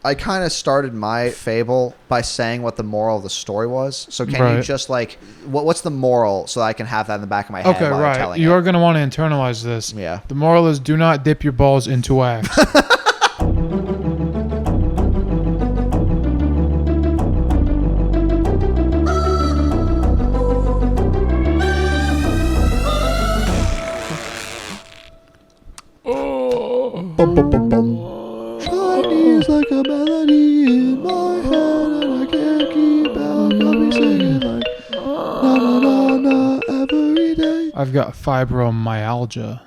I kind of started my fable by saying what the moral of the story was. So can you just like, what's the moral so that I can have that in the back of my head while you're telling You are going to want to internalize this. Yeah. The moral is do not dip your balls into wax. Bum, bum, bum, bum. Chinese like a melody in my head and I can't keep out. Got me singing like na na na na every day. I've got fibromyalgia.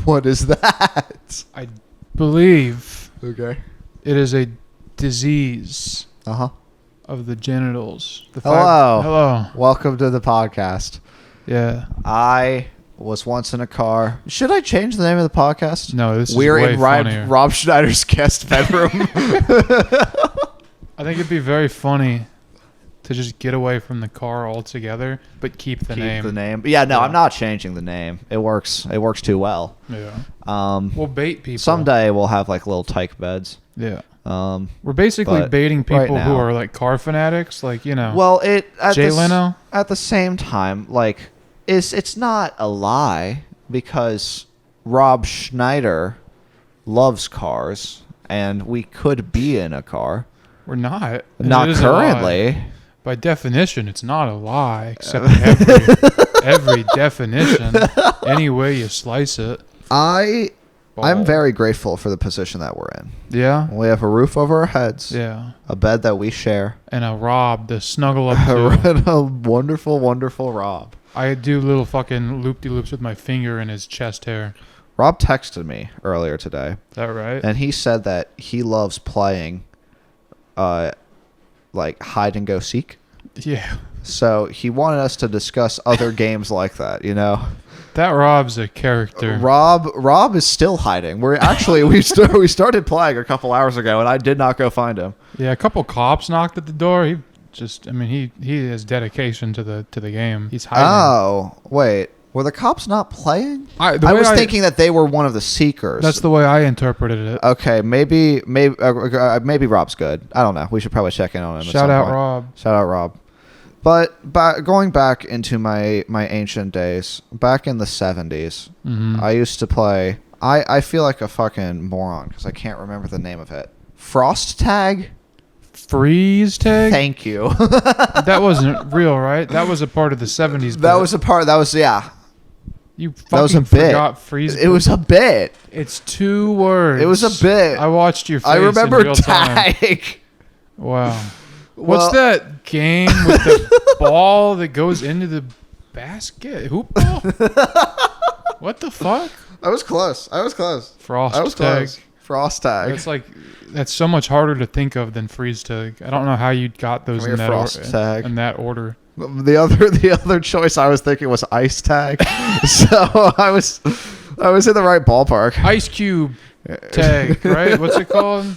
What is that? I believe Okay. it is a disease Uh-huh. of the genitals. Hello. Hello. Welcome to the podcast. Yeah. I was once in a car. Should I change the name of the podcast? No, this is We're way in funnier. Rob Schneider's guest bedroom. I think it'd be very funny to just get away from the car altogether, but keep the name. Keep the name. Yeah, no, Yeah. I'm not changing the name. It works. It works too well. Yeah. We'll bait people. Someday we'll have like little tyke beds. Yeah. We're basically baiting people right who now- are like car fanatics, like, you know. Well, Jay Leno? At the same time, like it's not a lie because Rob Schneider loves cars and we could be in a car. We're not. And Not it is a lie. currently. By definition, it's not a lie, except every definition, any way you slice it. I'm Ball. very grateful for the position that we're in. Yeah. We have a roof over our heads. Yeah. A bed that we share. And a Rob to snuggle up to. And a wonderful, wonderful Rob. I do little fucking loop-de-loops with my finger in his chest hair. Rob texted me earlier today. Is that right? And he said that he loves playing like hide and go seek. Yeah. So he wanted us to discuss other games like that, you know. That Rob's a character. Rob is still hiding. We're actually we started playing a couple hours ago and I did not go find him. Yeah, a couple cops knocked at the door. He has dedication to the game. He's hiding. Oh, wait. Were the cops not playing? I I was thinking that they were one of the seekers. That's the way I interpreted it. Okay, maybe Rob's good. I don't know. We should probably check in on him. Shout out Rob. Shout out Rob. But going back into my ancient days, back in the 70s, I used to play. I feel like a fucking moron because I can't remember the name of it. Frost Tag. Freeze tag. Thank you. That wasn't real, right? That was a part of the 70s. That was a part. That was yeah. You That was a fucking bit. forgot freeze. It was a bit. It's 2 words. It was a bit. I watched your face I remember in real time. tag. Wow. Well- What's that game with the ball that goes into the basket? Hoop ball? What the fuck? I was close. Frost I was tag. close. Frost tag. That's so much harder to think of than freeze tag. I don't know how you got those Come in here, that, frost tag. in that order. The other choice I was thinking was ice tag. So I was in the right ballpark. Ice Cube tag, right? What's it called?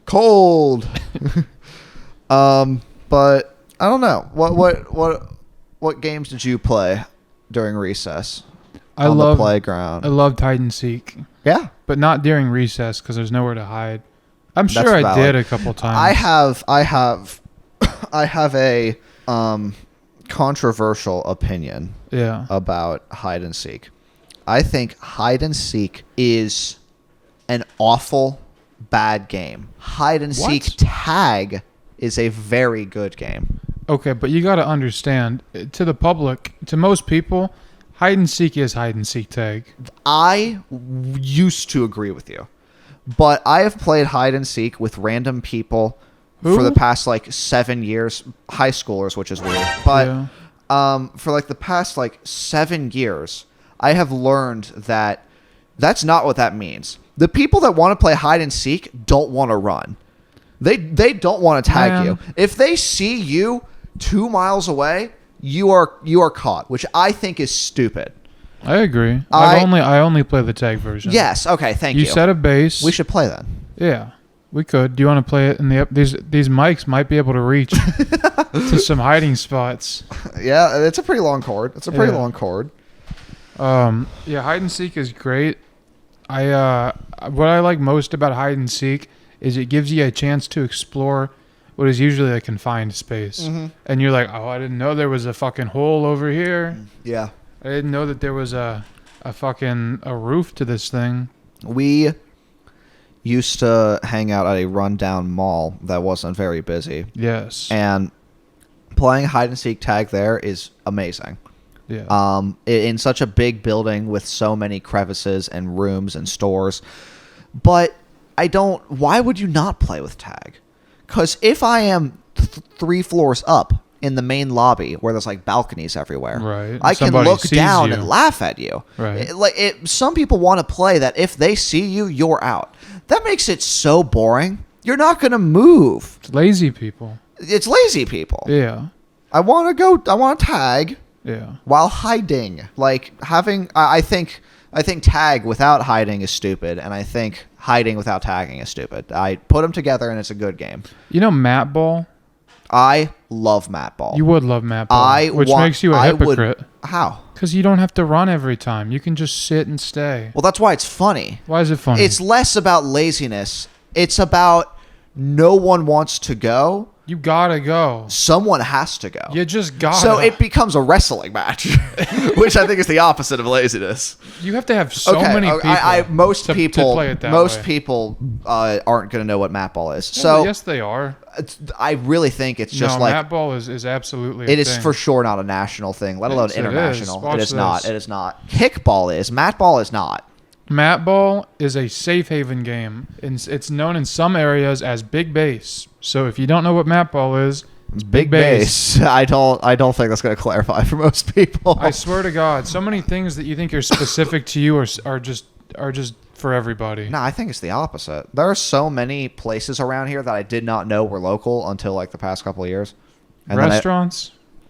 Cold. But I don't know. What games did you play during recess? On the playground. I loved hide and seek. Yeah. But not during recess because there's nowhere to hide. I'm sure That's I valid. did a couple times. I have a controversial opinion Yeah. about hide and seek. I think hide and seek is an awful bad game. Hide and seek tag is a very good game. Okay, but you got to understand, to the public, to most people, hide and seek is hide and seek tag. I used to agree with you, but I have played hide and seek with random people for the past 7 years, high schoolers, which is weird. But for the past 7 years, I have learned that that's not what that means. The people that want to play hide and seek don't want to run. They don't want to tag you. If they see you 2 miles away, you are caught, which I think is stupid. I agree. I only play the tag version. Yes. Okay. Thank you. You set a base. We should play then. Yeah, we could. Do you want to play it in the these mics might be able to reach to some hiding spots. Yeah, it's a pretty long cord. Long cord. Yeah, hide and seek is great. What I like most about hide and seek is it gives you a chance to explore what is usually a confined space. Mm-hmm. And you're like, oh, I didn't know there was a fucking hole over here. Yeah. I didn't know that there was a roof to this thing. We used to hang out at a rundown mall that wasn't very busy. Yes. And playing hide and seek tag there is amazing. Yeah. In such a big building with so many crevices and rooms and stores. But why would you not play with tag? Because if I am 3 floors up in the main lobby where there's like balconies everywhere, right. I can Somebody look sees down you. and laugh at you. Right. Some people want to play that if they see you, you're out. That makes it so boring. You're not going to move. It's lazy people. It's lazy people. Yeah. I want to tag Yeah. while hiding. Like I think tag without hiding is stupid, and I think hiding without tagging is stupid. I put them together, and it's a good game. You know Mat Ball? I love Mat Ball. You would love Mat Ball, which makes you a hypocrite. How? Because you don't have to run every time. You can just sit and stay. Well, that's why it's funny. Why is it funny? It's less about laziness. It's about no one wants to go. You gotta go. Someone has to go. You just gotta. So it becomes a wrestling match, which I think is the opposite of laziness. You have to have so many people. Most to people, play it that most way. people aren't going to know what Mat Ball is. Yeah, So but yes, they are. I really think it's just no, like Mat Ball is absolutely. it a is thing. for sure not a national thing, let alone Yes, it is. international. Watch It is not. this. It is not. Kickball is. Mat Ball is not. Mat Ball is a safe haven game. It's known in some areas as Big Base. So if you don't know what Mat Ball is, it's Big Base. I don't think that's going to clarify for most people. I swear to God, so many things that you think are specific to you are just for everybody. No, I think it's the opposite. There are so many places around here that I did not know were local until like the past couple of years. And then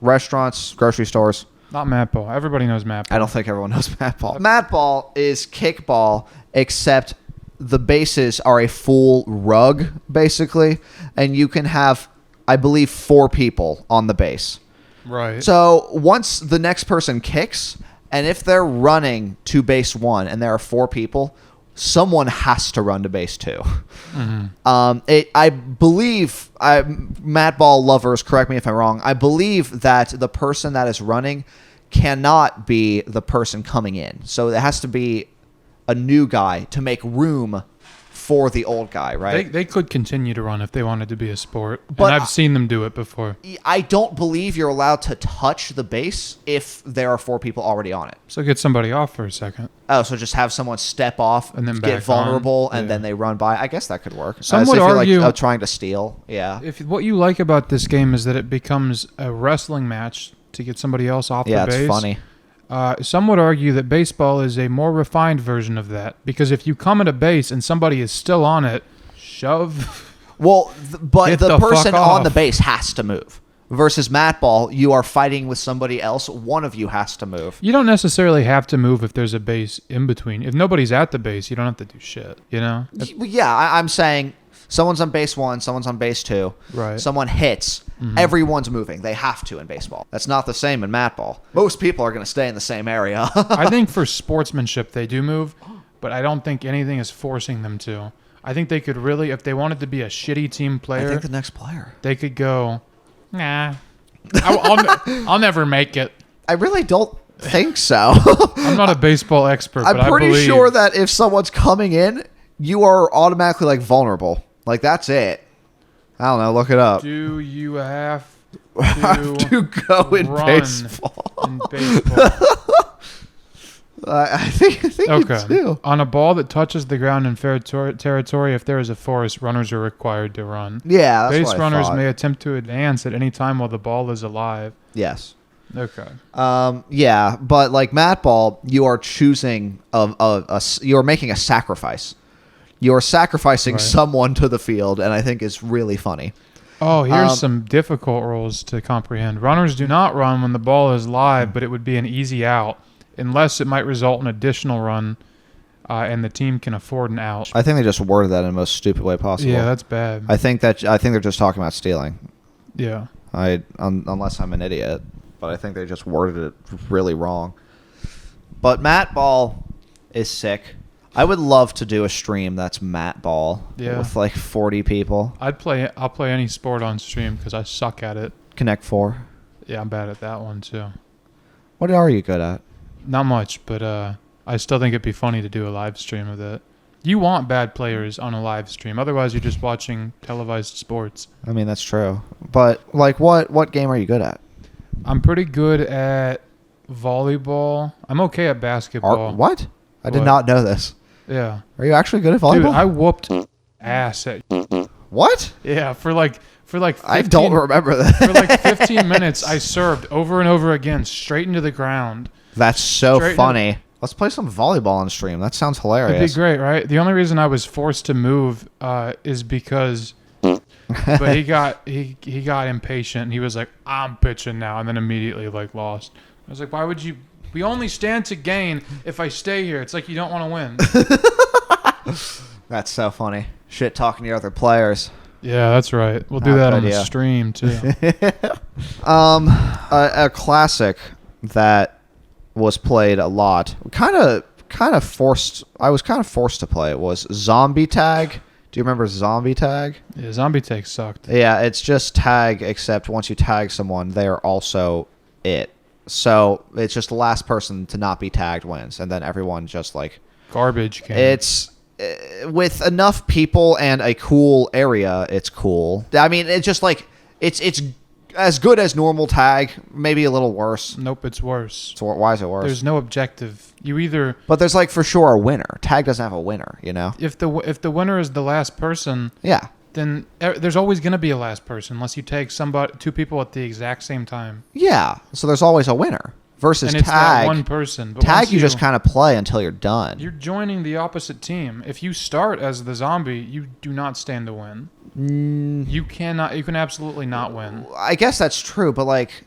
Restaurants, grocery stores. not Mat Ball. Everybody knows Mat Ball. I don't think everyone knows Mat Ball. Mat Ball is kickball, except the bases are a full rug, basically, and you can have, I believe, 4 people on the base. Right. So once the next person kicks, and if they're running to base 1 and there are 4 people, someone has to run to base 2. Mm-hmm. I believe, Mat Ball lovers, correct me if I'm wrong, I believe that the person that is running cannot be the person coming in. So it has to be a new guy to make room for the old guy, right? They could continue to run if they wanted to be a sport. But and I've seen them do it before. I don't believe you're allowed to touch the base if there are 4 people already on it. So get somebody off for a second. Oh, so just have someone step off, And then get back vulnerable, on. and Yeah. then they run by. I guess that could work. Some As would if you're argue- like trying to steal. Yeah. If what you like about this game is that it becomes a wrestling match to get somebody else off Yeah, the base. it's funny. Some would argue that baseball is a more refined version of that because if you come at a base and somebody is still on it, shove. Well, but Get the the person fuck on the off. base has to move. Versus Mat Ball, you are fighting with somebody else. One of you has to move. You don't necessarily have to move if there's a base in between. If nobody's at the base, you don't have to do shit. You know? Yeah, I'm saying someone's on base 1, someone's on base 2. Right. Someone hits. Everyone's moving. They have to in baseball. That's not the same in Mat Ball. Most people are going to stay in the same area. I think for sportsmanship they do move, but I don't think anything is forcing them to. I think they could really, if they wanted to be a shitty team I player, think the next player. they could go, nah, I'll never make it. I really don't think so. I'm not a baseball expert, but I'm pretty I believe, sure that if someone's coming in, you are automatically like vulnerable. Like that's it. I don't know. Look it up. Do you have To go in run baseball. in baseball? I think Okay. you do. On a ball that touches the ground in fair territory, if there is a forest, runners are required to run. Yeah, that's Base what I runners thought. may attempt to advance at any time while the ball is alive. Yes. Okay. Yeah, but like Mat Ball, you are choosing you are making a sacrifice. You are sacrificing Right. someone to the field, and I think it's really funny. Oh, here's some difficult rules to comprehend. Runners do not run when the ball is live, but it would be an easy out, unless it might result in additional run, and the team can afford an out. I think they just worded that in the most stupid way possible. Yeah, that's bad. I think they're just talking about stealing. Yeah. Unless I'm an idiot, but I think they just worded it really wrong. But Mat Ball is sick. I would love to do a stream that's Matt Ball with like 40 people. I'll play any sport on stream because I suck at it. Connect 4. Yeah, I'm bad at that one too. What are you good at? Not much, but I still think it'd be funny to do a live stream of it. You want bad players on a live stream. Otherwise, you're just watching televised sports. I mean, that's true. But like, what game are you good at? I'm pretty good at volleyball. I'm okay at basketball. What? I did not know this. Yeah. Are you actually good at volleyball? Dude, I whooped ass at. What? Yeah, for like 15, I don't remember that. For like 15 minutes, I served over and over again, straight into the ground. That's so funny. Let's play some volleyball on stream. That sounds hilarious. It'd be great, right? The only reason I was forced to move is because, but he got impatient. And he was like, "I'm pitching now," and then immediately like lost. I was like, "Why would you? We only stand to gain if I stay here." It's like you don't want to win. That's so funny. Shit talking to your other players. Yeah, that's right. We'll do that on the stream too. A classic that was played a lot. Kind of forced. I was kind of forced to play it. Was Zombie Tag. Do you remember Zombie Tag? Yeah, Zombie Tag sucked. Yeah, it's just tag, except once you tag someone, they are also it. So it's just the last person to not be tagged wins, and then everyone just like garbage game. It's with enough people and a cool area. It's cool. I mean, it's just like it's as good as normal tag, maybe a little worse. Nope, it's worse. So why is it worse? There's no objective. You either. But there's like for sure a winner. Tag doesn't have a winner, you know. If the winner is the last person, yeah, then there's always going to be a last person unless you tag two people at the exact same time. Yeah, so there's always a winner. Versus and it's tag, that one person. But tag you just kind of play until you're done. You're joining the opposite team. If you start as the zombie, you do not stand to win. You cannot. You can absolutely not win. I guess that's true, but like,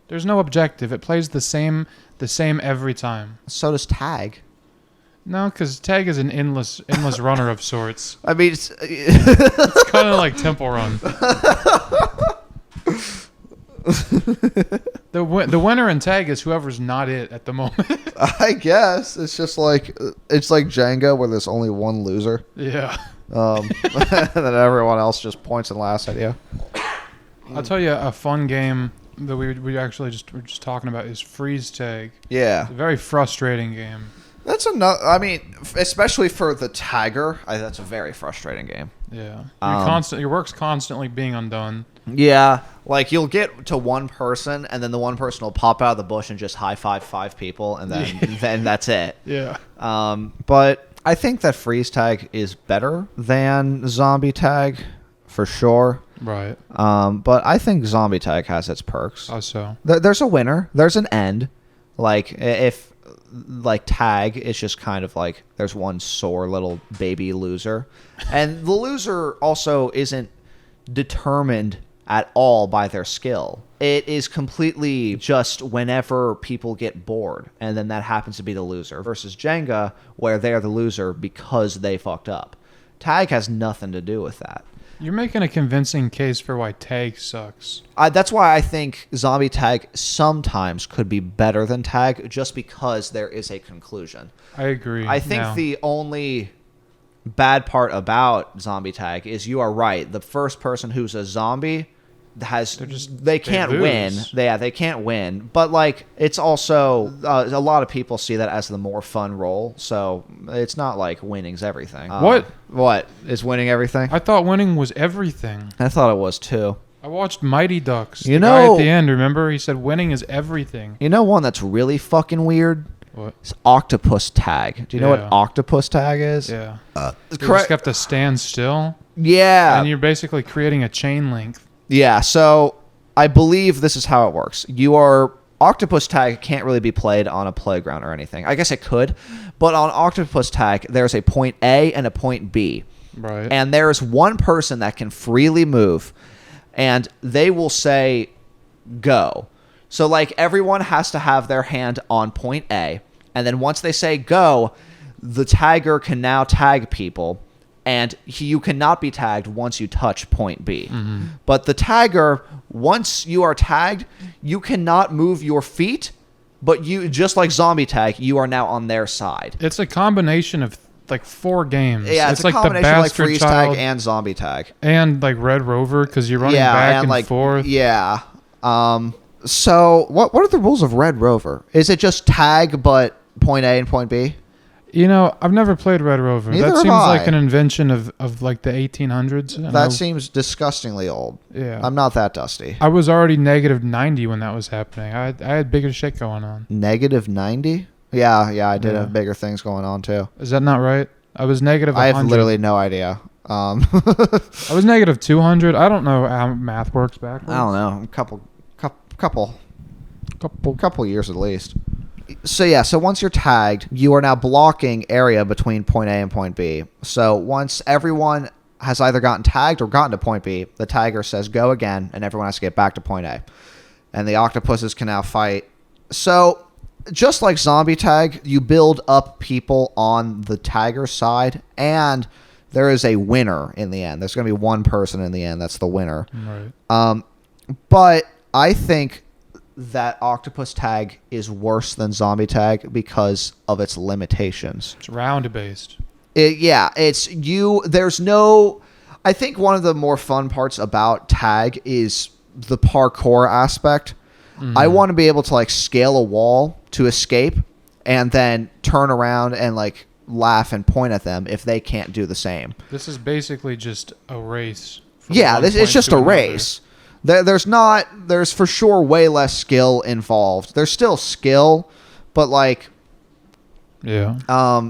there's no objective. It plays the same every time. So does tag. No, because tag is an endless runner of sorts. I mean, it's kind of like Temple Run. The winner in tag is whoever's not it at the moment. I guess it's just like Jenga where there's only one loser. Yeah. And then everyone else just points and laughs at you. I'll tell you a fun game that we actually were just talking about is freeze tag. Yeah. It's a very frustrating game. That's another. I mean, especially for the tagger, that's a very frustrating game. Yeah. Your work's constantly being undone. Yeah, like you'll get to one person, and then the one person will pop out of the bush and just high five 5 people, and then that's it. Yeah. But I think that freeze tag is better than zombie tag, for sure. Right. But I think zombie tag has its perks. How so? There's a winner. There's an end. Like if like tag is just kind of like there's one sore little baby loser, and the loser also isn't determined at all by their skill. It is completely just whenever people get bored, and then that happens to be the loser. Versus Jenga, where they're the loser because they fucked up. Tag has nothing to do with that. You're making a convincing case for why tag sucks. That's why I think zombie tag sometimes could be better than tag, just because there is a conclusion. I agree. I think the only bad part about zombie tag is you are right. The first person who's a zombie they can't win. They can't win. But like it's also a lot of people see that as the more fun role. So it's not like winning's everything. What is winning everything? I thought winning was everything. I thought it was too. I watched Mighty Ducks. The guy at the end, remember? He said winning is everything. You know one that's really fucking weird? What? It's octopus tag. Do you know what octopus tag is? Yeah. You just have to stand still. Yeah. And you're basically creating a chain link. Yeah, so I believe this is how it works. Octopus tag can't really be played on a playground or anything. I guess it could, but on octopus tag, there's a point A and a point B. Right. And there's one person that can freely move, and they will say, go. So, like, everyone has to have their hand on point A, and then once they say go, the tagger can now tag people, and you cannot be tagged once you touch point B. Mm-hmm. But the tagger, once you are tagged, you cannot move your feet, but you, just like zombie tag, you are now on their side. It's a combination of like 4 games. Yeah, it's a like the combination of like bastard freeze child tag and zombie tag. and like Red Rover because you're running Yeah, back and and like forth. yeah. So what are the rules of Red Rover? Is it just tag but point A and point B? You know, I've never played Red Rover. Neither That have seems like I. an invention of like the 1800s. and That seems disgustingly old. yeah. I'm not that dusty. I was already negative 90 when that was happening. I had bigger shit going on. Negative 90? Yeah, I did Yeah. have bigger things going on too. Is that not right? I was negative I 100. have literally no idea. I was negative 200. I don't know how math works backwards. I don't know. Couple years at least. So yeah, so once you're tagged, you are now blocking area between point A and point B. So once everyone has either gotten tagged or gotten to point B, the tagger says go again, and everyone has to get back to point A. And the octopuses can now fight. So just like zombie tag, you build up people on the tagger side, and there is a winner in the end. There's going to be one person in the end that's the winner. Right. But I think that octopus tag is worse than zombie tag because of its limitations. It's round based. There's no. I think one of the more fun parts about tag is the parkour aspect. Mm-hmm. I want to be able to like scale a wall to escape and then turn around and like laugh and point at them if they can't do the same. This is basically just a race. from Yeah, one it's point just to a another. race. There's for sure way less skill involved. There's still skill, but like, Yeah.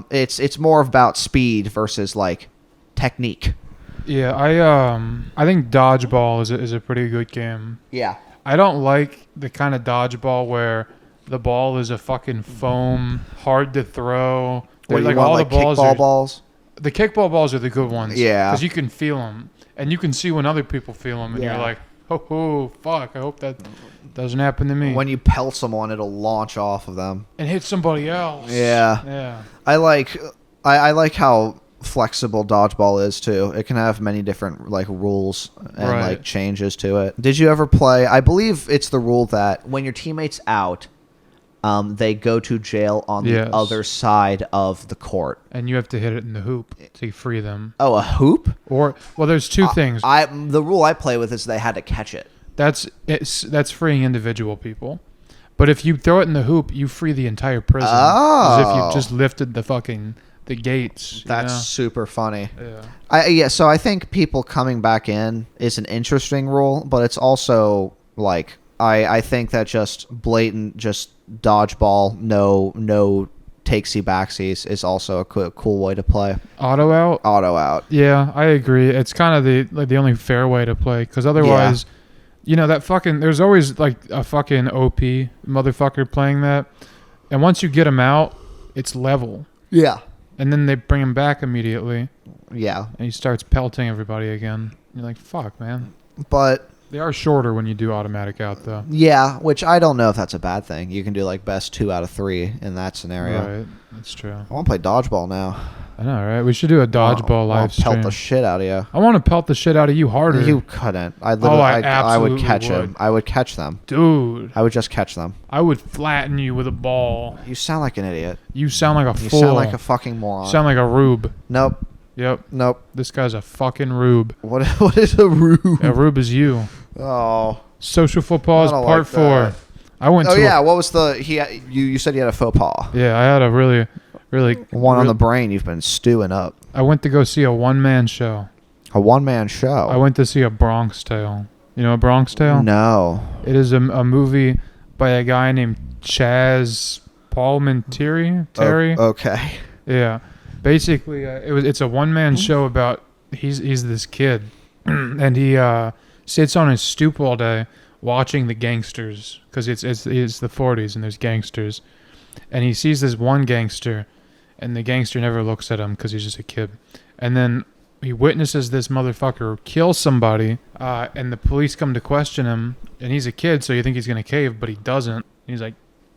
it's more about speed versus like technique. Yeah, I think dodgeball is a pretty good game. Yeah. I don't like the kind of dodgeball where the ball is a fucking foam, hard to throw. What do you Like want, all like the balls kickball are, balls? The kickball balls are the good ones. Yeah. Because you can feel them, and you can see when other people feel them, and Yeah. you're like, oh, fuck! I hope that doesn't happen to me. When you pelt someone, it'll launch off of them. And hit somebody else. Yeah. Yeah. I like how flexible dodgeball is too. It can have many different like rules and Right. like changes to it. Did you ever play? I believe it's the rule that when your teammate's out, they go to jail on Yes. the other side of the court. And you have to hit it in the hoop to free them. Oh, a hoop? Or well, there's two things. The rule I play with is they had to catch it. That's freeing individual people. But if you throw it in the hoop, you free the entire prison. Oh. As if you just lifted the gates. you That's know? super funny. Yeah. So I think people coming back in is an interesting rule, but it's also like I think that just blatant just dodgeball, no takesy backsies is also a cool way to play. Auto out. Auto out. Yeah, I agree. It's kind of the only fair way to play because otherwise, you know, that fucking there's always like a fucking OP motherfucker playing that, and once you get him out, it's level, Yeah. and then they bring him back immediately, Yeah. and he starts pelting everybody again. You're like, fuck, man. But They are shorter when you do automatic out though. yeah, which I don't know if that's a bad thing. You can do like best 2 out of 3 in that scenario. Right, that's true. I want to play dodgeball now. I know, right? We should do a dodgeball I'll live stream. pelt the shit out of you. I want to pelt the shit out of you harder. You couldn't. I literally, I I would absolutely catch would. him. I would catch them. Dude, I would just catch them. I would flatten you with a ball. You sound like an idiot. You sound like a You fool. sound like a fucking moron. Sound like a rube. Nope. Yep. Nope. This guy's a fucking rube. What is a rube? A rube is you. Oh. Social football is I don't part like 4. that. I went Oh to yeah. What was the you said you had a faux pas. yeah, I had a really One on the brain. You've been stewing up. I went to go see a one-man show. A one-man show. I went to see a Bronx Tale. You know a Bronx Tale? No. It is a movie by a guy named Chaz Palminteri. Terry. Okay. Yeah. Basically, it's a one-man show about he's this kid, and he sits on his stoop all day watching the gangsters because it's the 40s and there's gangsters, and he sees this one gangster, and the gangster never looks at him because he's just a kid, and then he witnesses this motherfucker kill somebody, and the police come to question him, and he's a kid, so you think he's gonna cave, but he doesn't. He's like,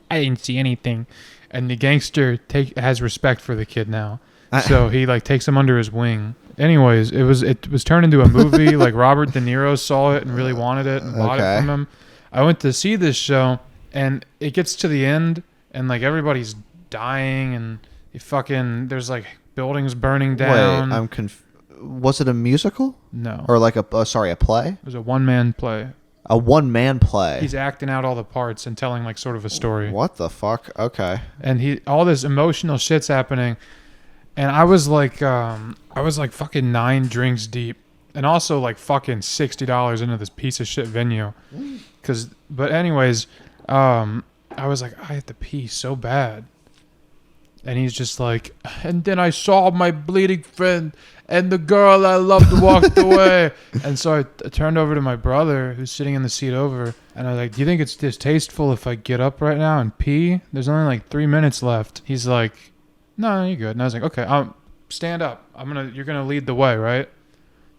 I didn't see anything, and the gangster has respect for the kid now. So he like takes him under his wing. Anyways, it was turned into a movie. Like Robert De Niro saw it and really wanted it and bought it from him. I went to see this show, and it gets to the end, and like everybody's dying, and there's like buildings burning down. Wait, was it a musical? No. Or like a play? It was a one-man play. A one-man play. He's acting out all the parts and telling like sort of a story. What the fuck? Okay. And all this emotional shit's happening. And I was like fucking 9 drinks deep. And also like fucking $60 into this piece of shit venue. But anyways, I was like, I have to pee so bad. And he's just like, and then I saw my bleeding friend and the girl I loved walked away. And so I turned over to my brother who's sitting in the seat over. And I was like, do you think it's distasteful if I get up right now and pee? There's only like 3 minutes left. He's like, no, you're good. And I was like, okay, stand up. You're going to lead the way, right?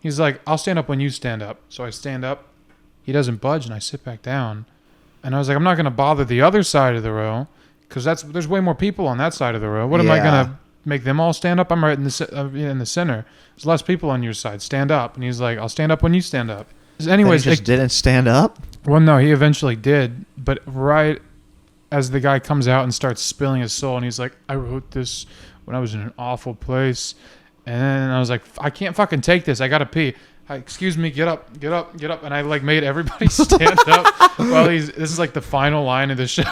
He's like, I'll stand up when you stand up. So I stand up. He doesn't budge and I sit back down. And I was like, I'm not going to bother the other side of the row because there's way more people on that side of the row. What am I going to make them all stand up? I'm right in the center. There's less people on your side. Stand up. And he's like, I'll stand up when you stand up. Anyways, he just didn't stand up? Well, no, he eventually did. But right as the guy comes out and starts spilling his soul and he's like, I wrote this when I was in an awful place. And I was like, I can't fucking take this. I got to pee. Excuse me, get up. And I like made everybody stand up while this is like the final line of the show.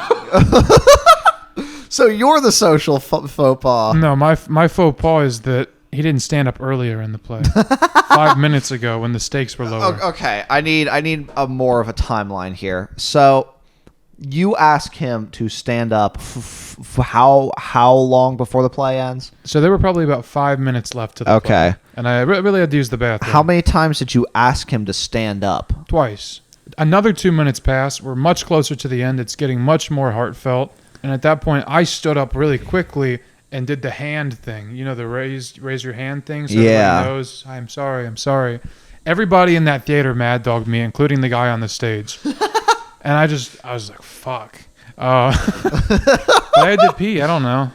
So you're the social faux pas. No, my faux pas is that he didn't stand up earlier in the play. 5 minutes ago when the stakes were lower. Okay, I need a more of a timeline here. So you ask him to stand up how long before the play ends? So there were probably about 5 minutes left to the play. And I really had to use the bathroom. How many times did you ask him to stand up? Twice. Another 2 minutes pass. We're much closer to the end. It's getting much more heartfelt. And at that point, I stood up really quickly and did the hand thing. You know, the raise your hand thing so everybody knows, I'm sorry. Everybody in that theater mad dogged me, including the guy on the stage. And I was like, fuck. But I had to pee. I don't know.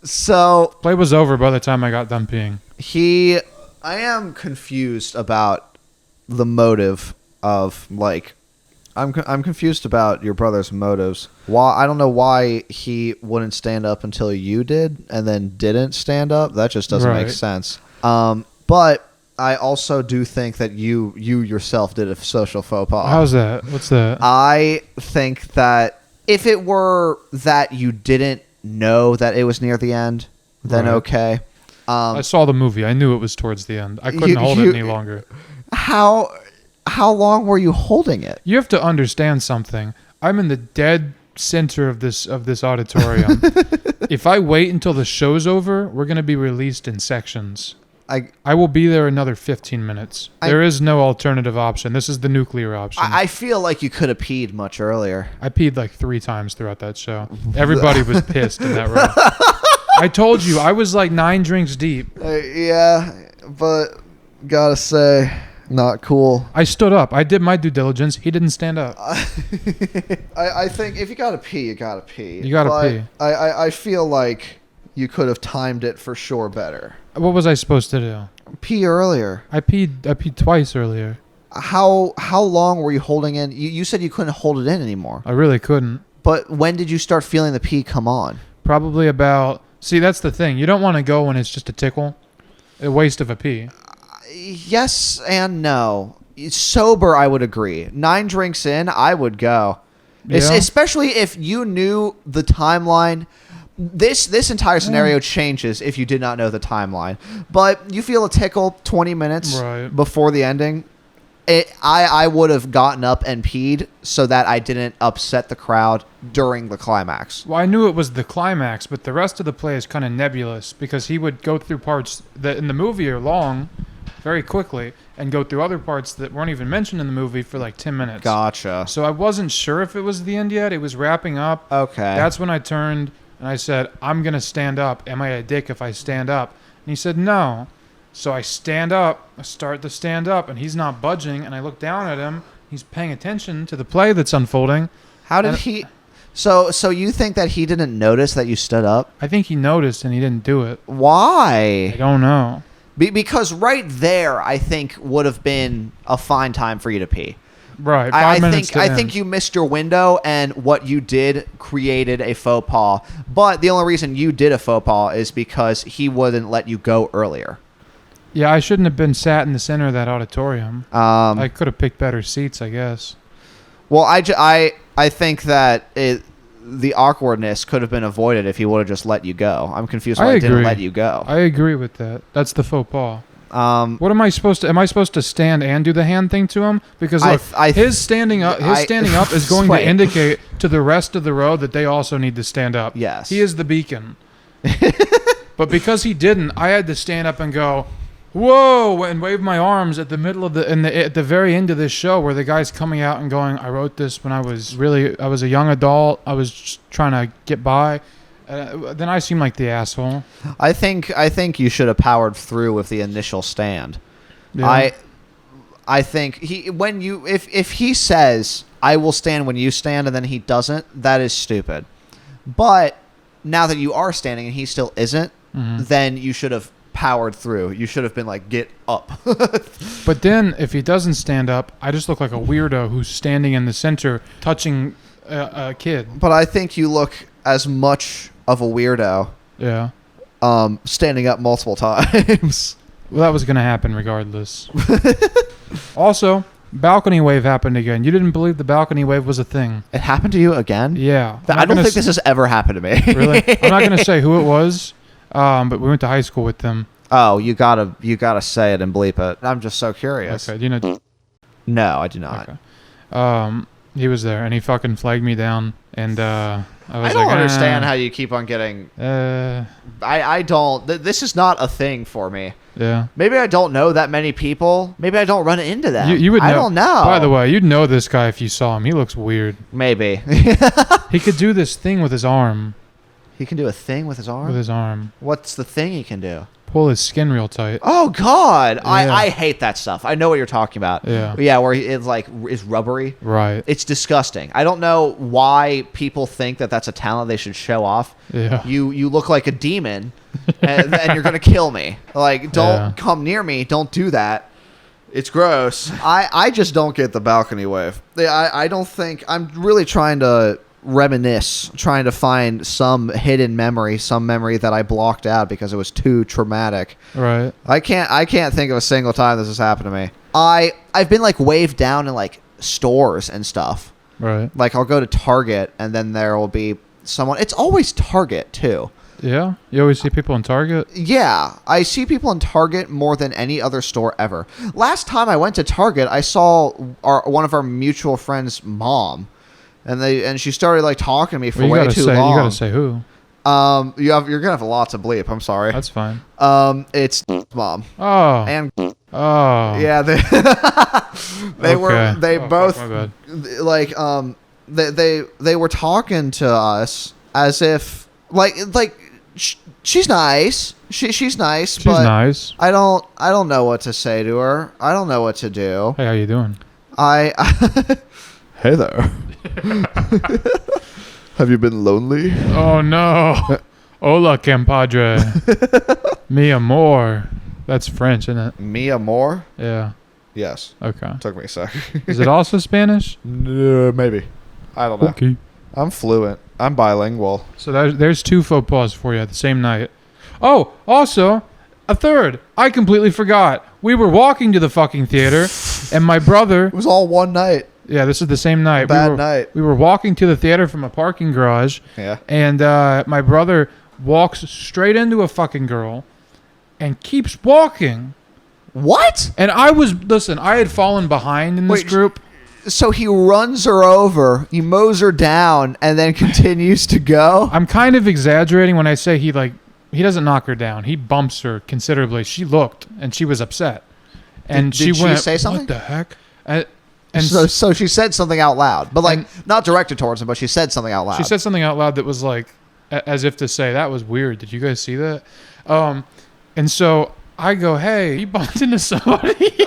So play was over by the time I got done peeing. I am confused about the motive of like, I'm confused about your brother's motives. Why? I don't know why he wouldn't stand up until you did and then didn't stand up. That just doesn't make sense. But I also do think that you yourself did a social faux pas. How's that? What's that? I think that if it were that you didn't know that it was near the end, then okay. I saw the movie. I knew it was towards the end. I couldn't hold it any longer. How long were you holding it? You have to understand something. I'm in the dead center of this auditorium. If I wait until the show's over, we're going to be released in sections. I will be there another 15 minutes. There is no alternative option. This is the nuclear option. I feel like you could have peed much earlier. I peed like 3 times throughout that show. Everybody was pissed in that row. I told you, I was like 9 drinks deep. Yeah, but gotta say, not cool. I stood up. I did my due diligence. He didn't stand up. I think if you gotta pee, you gotta pee. You gotta pee. I feel like you could have timed it for sure better. What was I supposed to do? Pee earlier. I peed twice earlier. How long were you holding in? You said you couldn't hold it in anymore. I really couldn't. But when did you start feeling the pee come on? Probably about... See, that's the thing. You don't want to go when it's just a tickle. A waste of a pee. Yes and no. Sober, I would agree. 9 drinks in, I would go. Yeah. Especially if you knew the timeline. This entire scenario changes if you did not know the timeline. But you feel a tickle 20 minutes before the ending. I would have gotten up and peed so that I didn't upset the crowd during the climax. Well, I knew it was the climax, but the rest of the play is kind of nebulous because he would go through parts that in the movie are long very quickly and go through other parts that weren't even mentioned in the movie for like 10 minutes. Gotcha. So I wasn't sure if it was the end yet. It was wrapping up. Okay. That's when I turned and I said, I'm going to stand up. Am I a dick if I stand up? And he said, no. So I stand up, I start to stand up, and he's not budging, and I look down at him. He's paying attention to the play that's unfolding. How did he... So you think that he didn't notice that you stood up? I think he noticed, and he didn't do it. Why? I don't know. Because right there, I think, would have been a fine time for you to pee. Right. I 5 minutes. think you missed your window, and what you did created a faux pas. But the only reason you did a faux pas is because he wouldn't let you go earlier. Yeah, I shouldn't have been sat in the center of that auditorium. I could have picked better seats, I guess. Well, I think that the awkwardness could have been avoided if he would have just let you go. I'm confused why he didn't let you go. I agree with that. That's the faux pas. What am I supposed to? Am I supposed to stand and do the hand thing to him? Because look, his standing up is going to indicate to the rest of the row that they also need to stand up. Yes, he is the beacon. But because he didn't, I had to stand up and go, "Whoa!" and wave my arms at the middle of at the very end of this show, where the guy's coming out and going, "I wrote this when I was a young adult. I was just trying to get by." Then I seem like the asshole. I think you should have powered through with the initial stand. Yeah. I think if he says I will stand when you stand and then he doesn't, that is stupid. But now that you are standing and he still isn't, then you should have powered through. You should have been like, get up. But then if he doesn't stand up, I just look like a weirdo who's standing in the center touching a kid. But I think you look as much of a weirdo. Yeah. Standing up multiple times. Well, that was going to happen regardless. Also, balcony wave happened again. You didn't believe the balcony wave was a thing. It happened to you again? Yeah. I don't think this has ever happened to me. Really? I'm not going to say who it was, but we went to high school with them. Oh, you gotta say it and bleep it. I'm just so curious. Okay. Do you know? No, I do not. Okay. He was there, and he fucking flagged me down, and I don't understand how you keep on getting. I don't. This is not a thing for me. Yeah. Maybe I don't know that many people. Maybe I don't run into them. You would know. I don't know. By the way, you'd know this guy if you saw him. He looks weird. Maybe. He could do this thing with his arm. He can do a thing with his arm? With his arm. What's the thing he can do? Pull his skin real tight. Oh, God. Yeah. I hate that stuff. I know what you're talking about. Yeah. Yeah, where it's like is rubbery. Right. It's disgusting. I don't know why people think that that's a talent they should show off. Yeah. You look like a demon, and you're going to kill me. Like, don't come near me. Don't do that. It's gross. I just don't get the balcony wave. I don't think... I'm really trying to reminisce, trying to find some hidden memory, some memory that I blocked out because it was too traumatic. Right. I can't think of a single time this has happened to me. I've been like waved down in like stores and stuff. Right. Like I'll go to Target and then there will be someone. It's always Target too. Yeah? You always see people in Target? Yeah. I see people in Target more than any other store ever. Last time I went to Target, I saw one of our mutual friends' mom. And she started like talking to me for way too long. You gotta say who. You're gonna have a lot to bleep. I'm sorry. That's fine. It's mom. Oh. And yeah, they okay. Both my bad. like they were talking to us as if like she's nice. She's nice. She's but nice. I don't know what to say to her. I don't know what to do. Hey, how you doing? Hey there. Have you been lonely? Oh no. Hola, compadre. Mi amor. That's French, isn't it? Mi amor? Yeah. Yes. Okay. Took me a sec. Is it also Spanish? Maybe. I don't know. Okay. I'm fluent. I'm bilingual. So there's two faux pas for you the same night. Oh, also, a third. I completely forgot. We were walking to the fucking theater, and my brother... It was all one night. Yeah, this is the same night. Bad night. We were walking to the theater from a parking garage. Yeah. And my brother walks straight into a fucking girl and keeps walking. What? And I had fallen behind in this group. So he runs her over, he mows her down, and then continues to go? I'm kind of exaggerating when I say he doesn't knock her down. He bumps her considerably. She looked, and she was upset. And did she say something? What the heck? And so she said something out loud, but like not directed towards him, but she said something out loud. She said something out loud that was like, as if to say, that was weird. Did you guys see that? And so I go, hey, he bumped into somebody.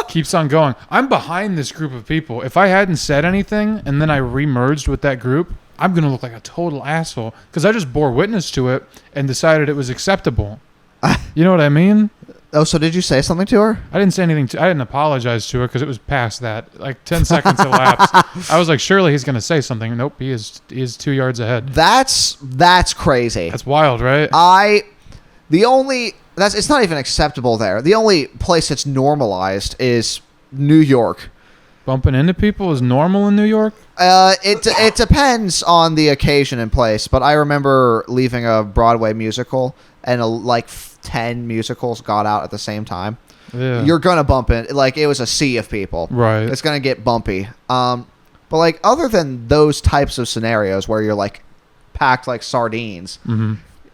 Keeps on going. I'm behind this group of people. If I hadn't said anything and then I remerged with that group, I'm going to look like a total asshole because I just bore witness to it and decided it was acceptable. You know what I mean? Oh, so did you say something to her? I didn't say anything. I didn't apologize to her because it was past that. Like 10 seconds elapsed. I was like, surely he's going to say something. Nope, he is 2 yards ahead. That's crazy. That's wild, right? It's not even acceptable there. The only place that's normalized is New York. Bumping into people is normal in New York? It depends on the occasion and place, but I remember leaving a Broadway musical and 10 musicals got out at the same time. Yeah. You're gonna bump in, like it was a sea of people. Right. It's gonna get bumpy. But like other than those types of scenarios where you're like packed like sardines,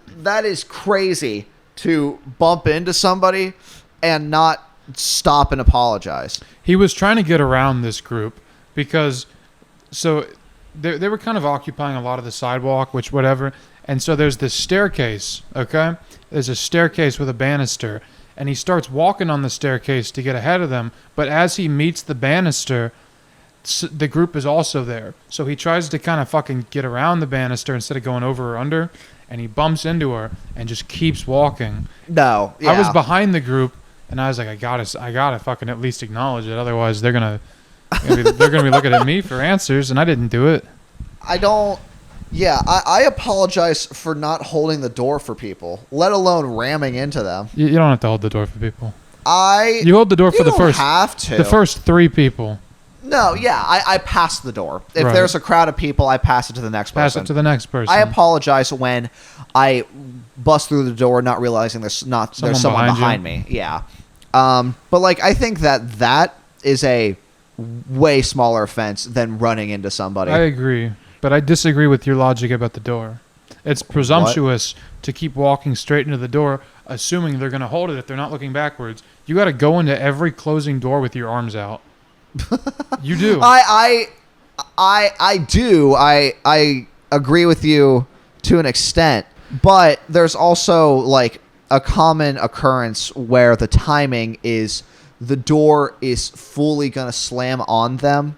that is crazy to bump into somebody and not stop and apologize. He was trying to get around this group because they were kind of occupying a lot of the sidewalk, which whatever. And so there's this staircase, okay? There's a staircase with a banister. And he starts walking on the staircase to get ahead of them. But as he meets the banister, the group is also there. So he tries to kind of fucking get around the banister instead of going over or under. And he bumps into her and just keeps walking. No. Yeah. I was behind the group. And I was like, I gotta fucking at least acknowledge it. Otherwise, they're gonna be looking at me for answers, and I didn't do it. I apologize for not holding the door for people, let alone ramming into them. You don't have to hold the door for people. You hold the door for the first. Have to. The first 3 people. No, yeah, I pass the door. If Right. there's a crowd of people, I pass it to the next person. Pass it to the next person. I apologize when I bust through the door, not realizing there's someone behind me. Yeah. But like I think that is a way smaller offense than running into somebody. I agree, but I disagree with your logic about the door. It's presumptuous to keep walking straight into the door, assuming they're going to hold it if they're not looking backwards. You got to go into every closing door with your arms out. You do. I do. I agree with you to an extent, but there's also like a common occurrence where the timing is the door is fully going to slam on them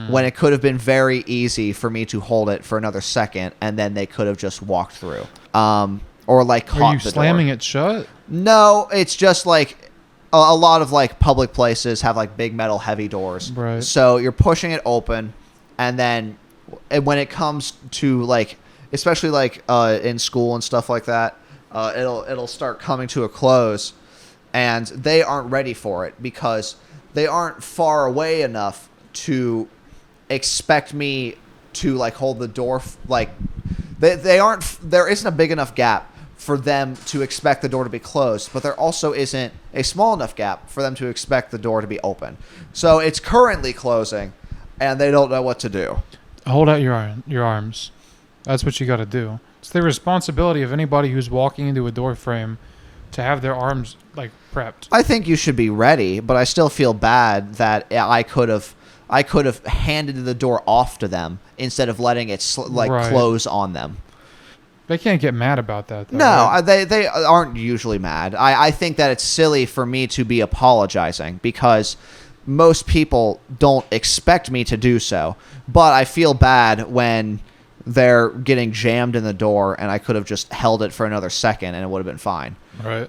when it could have been very easy for me to hold it for another second and then they could have just walked through. Or like caught the door. Are you slamming it shut? No, it's just like a lot of like public places have like big metal heavy doors. Right. So you're pushing it open and then when it comes to like, especially like in school and stuff like that, it'll start coming to a close, and they aren't ready for it because they aren't far away enough to expect me to like hold the door. Like they aren't. There isn't a big enough gap for them to expect the door to be closed, but there also isn't a small enough gap for them to expect the door to be open. So it's currently closing, and they don't know what to do. Hold out your arms. That's what you got to do. It's the responsibility of anybody who's walking into a door frame to have their arms like prepped. I think you should be ready, but I still feel bad that I could have handed the door off to them instead of letting it close on them. They can't get mad about that, though. No, right? they aren't usually mad. I think that it's silly for me to be apologizing because most people don't expect me to do so. But I feel bad when they're getting jammed in the door and I could have just held it for another second and it would have been fine. Right.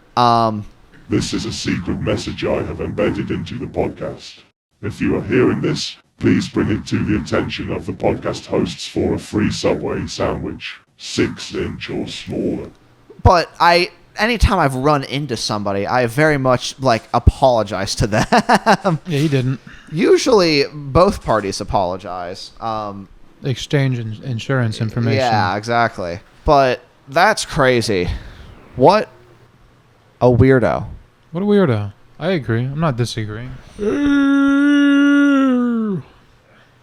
This is a secret message I have embedded into the podcast. If you are hearing this, please bring it to the attention of the podcast hosts for a free Subway sandwich, 6-inch or smaller. But anytime I've run into somebody, I very much like apologize to them. Yeah, he didn't. Usually both parties apologize. Exchange insurance information. Yeah, exactly. But that's crazy. What a weirdo. What a weirdo. I agree. I'm not disagreeing.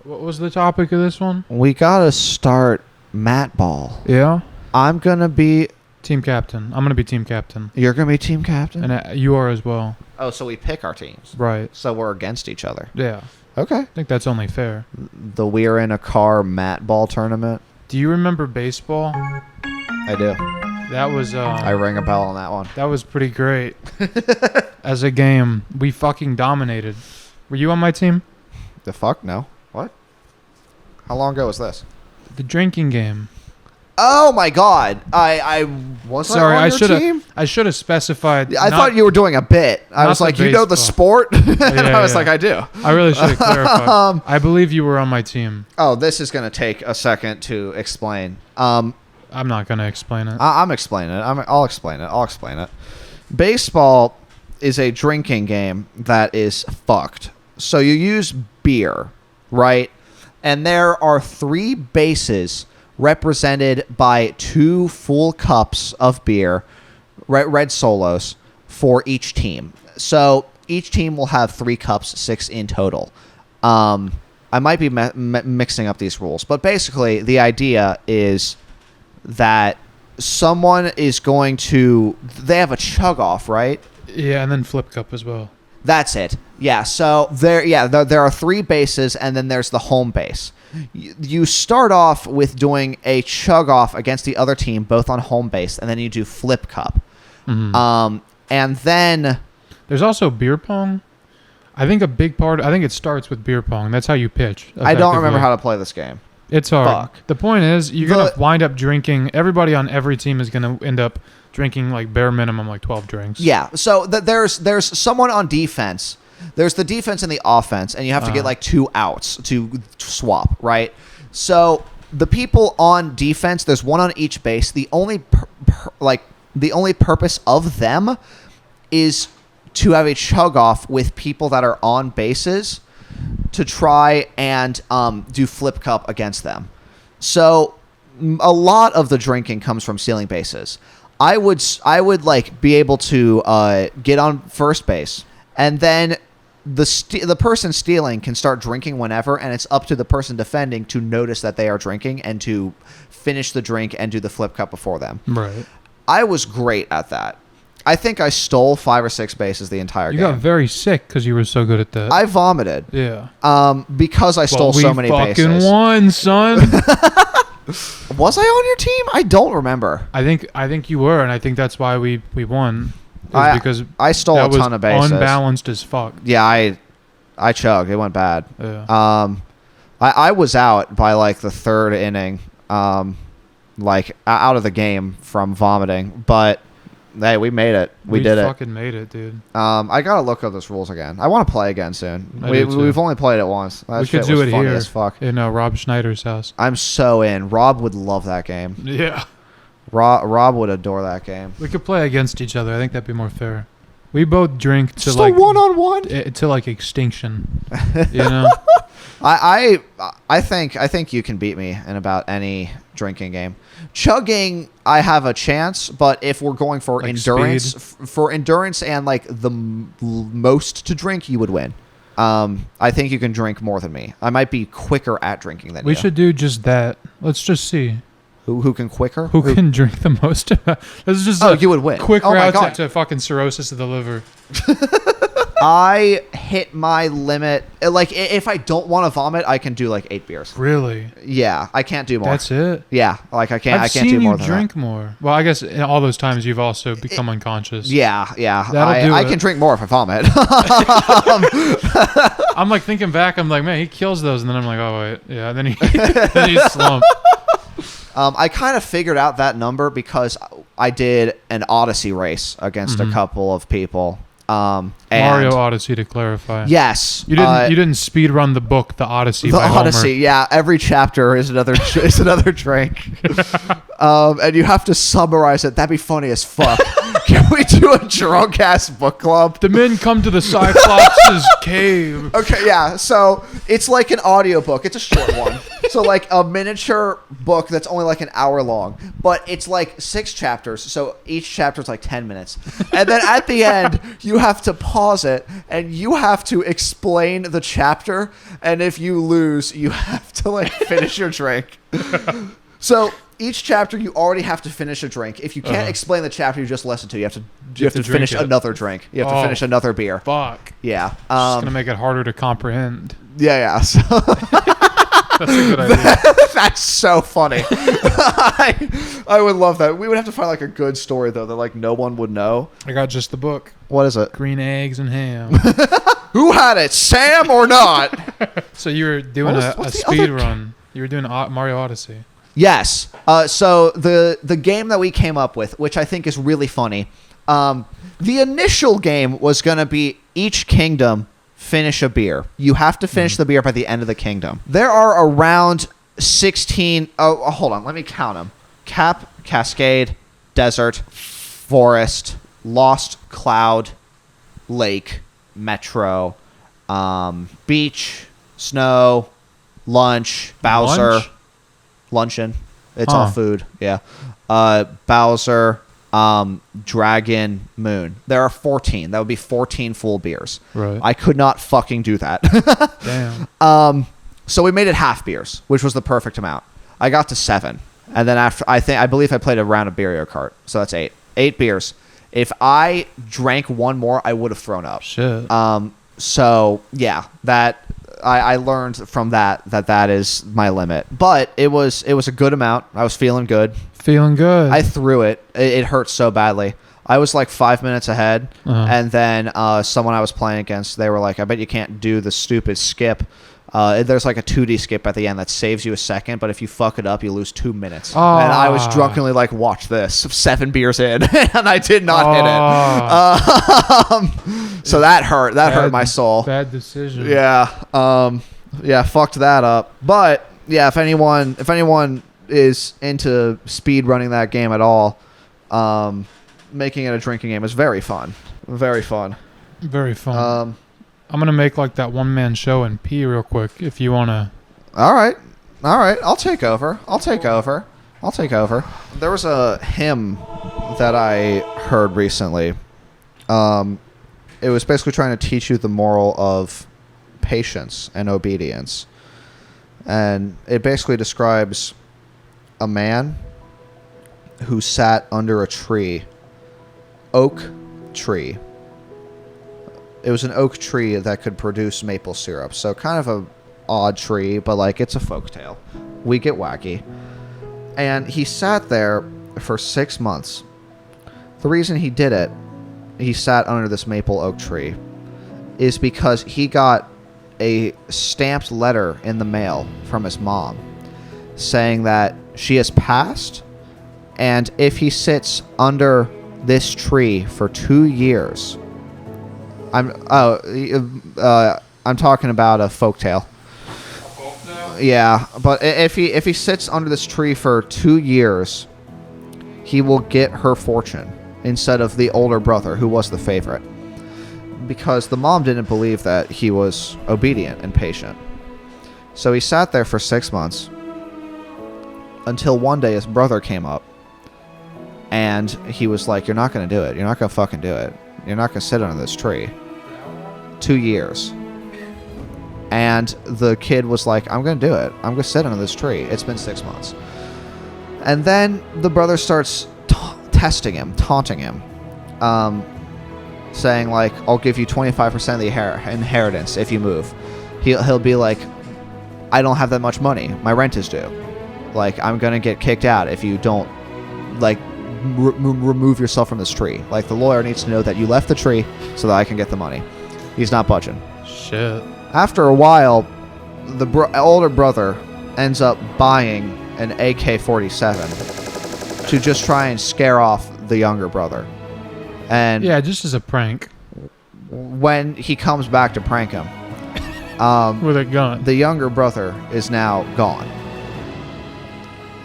What was the topic of this one? We gotta start Matt Ball. Yeah? I'm gonna be Team captain. I'm going to be team captain. You're gonna be team captain? And you are as well. Oh, so we pick our teams. Right. So we're against each other. Yeah. Okay. I think that's only fair. The We're in a Car Matt Ball tournament. Do you remember baseball? I do. That was I rang a bell on that one. That was pretty great. As a game, we fucking dominated. Were you on my team? The fuck? No. What? How long ago was this? The drinking game. Oh my God! I was Sorry, on I your should team? have. I should have specified. I not- thought you were doing a bit. I not was the like, you know the baseball. sport, and Yeah, I was yeah. like, I do. I really should have clarified. I believe you were on my team. Oh, this is gonna take a second to explain. I'm not gonna explain it. I'm explaining it. I'll explain it. I'll explain it. Baseball is a drinking game that is fucked. So you use beer, right? And there are 3 bases represented by 2 full cups of beer, red solos, for each team. So each team will have 3 cups, 6 in total. I might be mixing up these rules, but basically the idea is that someone is going to... They have a chug off, right? Yeah, and then flip cup as well. That's it. Yeah, so there are 3 bases, and then there's the home base. You start off with doing a chug off against the other team, both on home base, and then you do flip cup. Mm-hmm. And then... There's also beer pong. I think it starts with beer pong. That's how you pitch. I don't remember effectively. how to play this game. It's hard. Fuck. The point is, you're going to wind up drinking. Everybody on every team is going to end up drinking like bare minimum like 12 drinks. Yeah, so there's someone on defense. There's the defense and the offense, and you have to get like 2 outs to swap, right? So the people on defense, there's 1 on each base. The only the only purpose of them is to have a chug off with people that are on bases to try and do flip cup against them. So a lot of the drinking comes from stealing bases. I would like be able to get on first base, and then the person stealing can start drinking whenever, and it's up to the person defending to notice that they are drinking and to finish the drink and do the flip cup before them. Right. I was great at that. I think I stole 5 or 6 bases the entire You game. got very sick because you were so good at that. I vomited. Yeah. Because I stole so many bases. We fucking won, son. Was I on your team? I don't remember. I think you were, and I think that's why we won. Because I stole that a ton of bases. Unbalanced as fuck. Yeah, I chugged. It went bad. Yeah. I was out by like the 3rd inning, like out of the game from vomiting. But hey, we made it. We did it. fucking made it, dude. I gotta look up this rules again. I want to play again soon. I do too. We've only played it once. That We shit could do was it funny here as fuck. in Rob Schneider's house. I'm so in. Rob would love that game. Yeah. Rob would adore that game. We could play against each other. I think that'd be more fair. We both drink to Just like a one-on-one. to like extinction. You know. I think you can beat me in about any drinking game. Chugging, I have a chance, but if we're going for Like endurance, for endurance and like the most to drink, you would win. I think you can drink more than me. I might be quicker at drinking than you. We should do just that. Let's just see Who can quicker? who can drink the most. This is just you would win. quick Oh my route God. to fucking cirrhosis of the liver. I hit my limit. Like if I don't want to vomit, I can do like 8 beers. Really? Yeah, I can't do more. That's it. Yeah, like I can't I've do seen more you than drink more. Well, I guess in all those times you've also become unconscious. that. Yeah. That'll do I it. can drink more if I vomit. I'm like thinking back. I'm like, man, he kills those, and then I'm like, oh wait, yeah. And then then he slump. I kind of figured out that number because I did an Odyssey race against a couple of people. And Mario Odyssey, to clarify. Yes, You didn't speed run the book, The Odyssey. the by Odyssey. Homer. Yeah, every chapter is another is another drink, and you have to summarize it. That'd be funny as fuck. Can we do a drunk ass book club? The men come to the Cyclops' cave. Okay, yeah. So it's like an audiobook. It's a short one. So like a miniature book that's only like an hour long, but it's like 6 chapters. So each chapter is like 10 minutes. And then at the end, you have to pause it and you have to explain the chapter. And if you lose, you have to like finish your drink. So each chapter, you already have to finish a drink. If you can't explain the chapter you just listened to, you have to drink finish it. another drink. You have to finish another beer. Fuck. Yeah. It's gonna make it harder to comprehend. Yeah. So That's a good idea. that's so funny. I would love that. We would have to find like a good story though that like no one would know. I got just the book. What is it? Green eggs and ham. Who had it, Sam or not? So you were doing a What's the speed other- run. You were doing Mario Odyssey. Yes. So the game that we came up with, which I think is really funny, the initial game was going to be each kingdom finish a beer. You have to finish the beer by the end of the kingdom. There are around 16. Oh, hold on. Let me count them. Cap, Cascade, Desert, Forest, Lost Cloud, Lake, Metro, Beach, Snow, Lunch, Bowser, Luncheon. It's all food. Yeah. Bowser, Dragon, Moon. There are 14. That would be 14 full beers. Right. I could not fucking do that. Damn. So we made it half beers, which was the perfect amount. I got to 7. And then after, I believe I played a round of Mario Kart. So that's 8. 8 beers. If I drank one more, I would have thrown up. Shit. So yeah, that I learned from that is my limit. But it was a good amount. I was feeling good. Feeling good. I threw it. It hurt so badly. I was like 5 minutes ahead, and then someone I was playing against, they were like, "I bet you can't do the stupid skip." There's like a 2D skip at the end that saves you a second, but if you fuck it up, you lose 2 minutes. And I was drunkenly like, watch this, 7 beers in, and I did not hit it. So that hurt. That hurt my soul. Bad decision. Yeah. Yeah, fucked that up. But yeah, if anyone is into speed running that game at all, making it a drinking game is very fun. Very fun. Very fun. I'm going to make like that one-man show and pee real quick if you want to. All right. I'll take over. There was a hymn that I heard recently. It was basically trying to teach you the moral of patience and obedience. And it basically describes a man who sat under a tree, oak tree. It was an oak tree that could produce maple syrup. So kind of a odd tree, but like it's a folktale. We get wacky. And he sat there for 6 months. The reason he did it, he sat under this maple oak tree, is because he got a stamped letter in the mail from his mom saying that she has passed, and if he sits under this tree for 2 years... I'm talking about a folktale. Yeah, but if he sits under this tree for 2 years, he will get her fortune instead of the older brother who was the favorite, because the mom didn't believe that he was obedient and patient. So he sat there for 6 months until one day his brother came up and he was like, "You're not going to do it. You're not going to fucking do it. You're not going to sit under this tree." 2 years. And the kid was like, "I'm going to do it. I'm going to sit under this tree. It's been 6 months." And then the brother starts testing him, taunting him, saying like, "I'll give you 25% of the inheritance if you move." He'll be like, "I don't have that much money. My rent is due. Like, I'm going to get kicked out if you don't, like, remove yourself from this tree. Like, the lawyer needs to know that you left the tree so that I can get the money." He's not budging. Shit. After a while, the older brother ends up buying an AK-47 to just try and scare off the younger brother. And yeah, just as a prank. When he comes back to prank him, with a gun, the younger brother is now gone.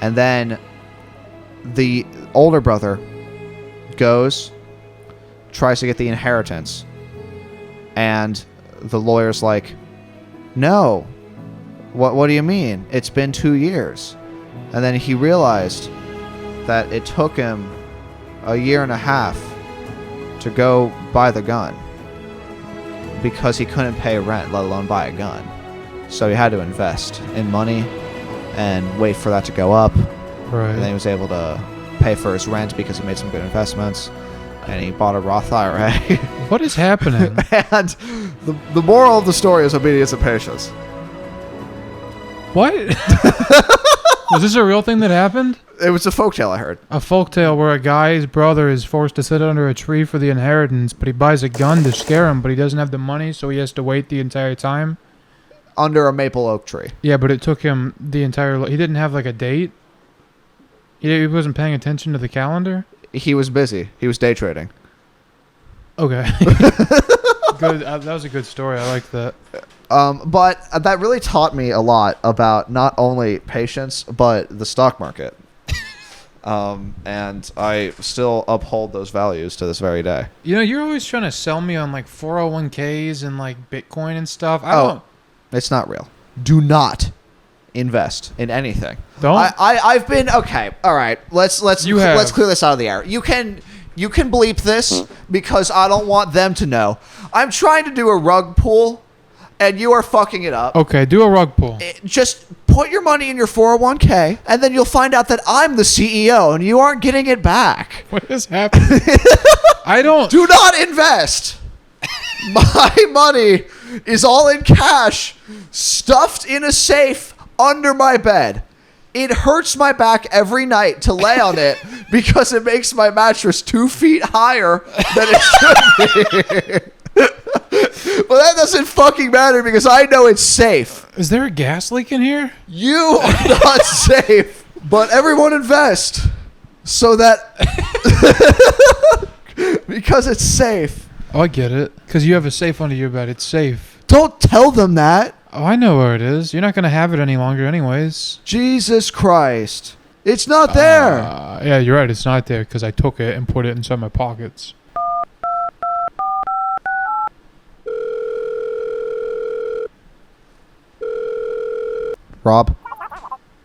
And then the older brother goes, tries to get the inheritance. And the lawyer's like, "No. What do you mean? It's been 2 years." And then he realized that it took him a year and a half to go buy the gun because he couldn't pay rent, let alone buy a gun. So he had to invest in money and wait for that to go up. Right. And then he was able to pay for his rent because he made some good investments. And he bought a Roth IRA. What is happening? And the moral of the story is obedience and patience. What? Was this a real thing that happened? It was a folktale I heard. A folktale where a guy's brother is forced to sit under a tree for the inheritance, but he buys a gun to scare him, but he doesn't have the money, so he has to wait the entire time? Under a maple oak tree. Yeah, but it took him the entire... He didn't have like a date? He wasn't paying attention to the calendar? He was busy. He was day trading. Okay. Good. That was a good story. I like that. But that really taught me a lot about not only patience, but the stock market. And I still uphold those values to this very day. You know, you're always trying to sell me on like 401ks and like Bitcoin and stuff. I don't. It's not real. Do not invest in anything. Don't? I've been okay. All right. Let's clear this out of the air. You can bleep this because I don't want them to know. I'm trying to do a rug pull, and you are fucking it up. Okay, do a rug pull. Just put your money in your 401k, and then you'll find out that I'm the CEO, and you aren't getting it back. What is happening? I don't. Do not invest. My money is all in cash, stuffed in a safe under my bed. It hurts my back every night to lay on it because it makes my mattress 2 feet higher than it should be. But that doesn't fucking matter because I know it's safe. Is there a gas leak in here? You are not safe. But everyone invest so that because it's safe. Oh, I get it. Because you have a safe under your bed. It's safe. Don't tell them that. Oh, I know where it is. You're not going to have it any longer anyways. Jesus Christ. It's not there. Yeah, you're right. It's not there because I took it and put it inside my pockets. Rob.